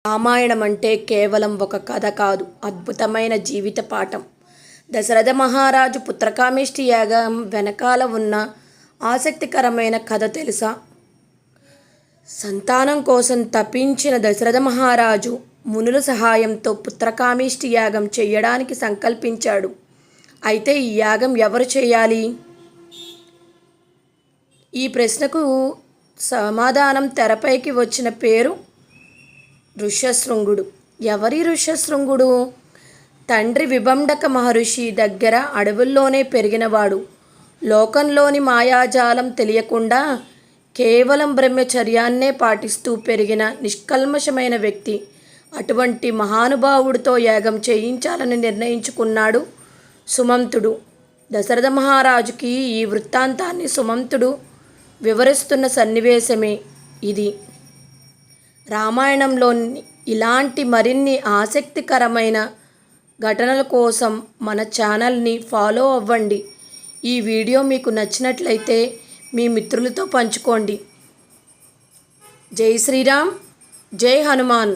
రామాయణం అంటే కేవలం ఒక కథ కాదు, అద్భుతమైన జీవిత పాఠం. దశరథ మహారాజు పుత్రకామేష్టి యాగం వెనకాల ఉన్న ఆసక్తికరమైన కథ తెలుసా? సంతానం కోసం తపించిన దశరథ మహారాజు మునుల సహాయంతో పుత్రకామేష్టి యాగం చేయడానికి సంకల్పించాడు. అయితే ఈ యాగం ఎవరు చేయాలి? ఈ ప్రశ్నకు సమాధానం తెరపైకి వచ్చిన పేరు ఋష్యశృంగుడు. ఎవరి ఋష్యశృంగుడు? తండ్రి విభండక మహర్షి దగ్గర అడవుల్లోనే పెరిగినవాడు. లోకంలోని మాయాజాలం తెలియకుండా కేవలం బ్రహ్మచర్యాన్నే పాటిస్తూ పెరిగిన నిష్కల్మషమైన వ్యక్తి. అటువంటి మహానుభావుడితో యాగం చేయించాలని నిర్ణయించుకున్నాడు సుమంతుడు. దశరథ మహారాజుకి ఈ వృత్తాంతాన్ని సుమంతుడు వివరిస్తున్న సన్నివేశమే ఇది. రామాయణంలోని ఇలాంటి మరిన్ని ఆసక్తికరమైన ఘటనల కోసం మన ఛానల్ని ఫాలో అవ్వండి. ఈ వీడియో మీకు నచ్చినట్లయితే మీ మిత్రులతో పంచుకోండి. జై శ్రీరామ్, జై హనుమాన్.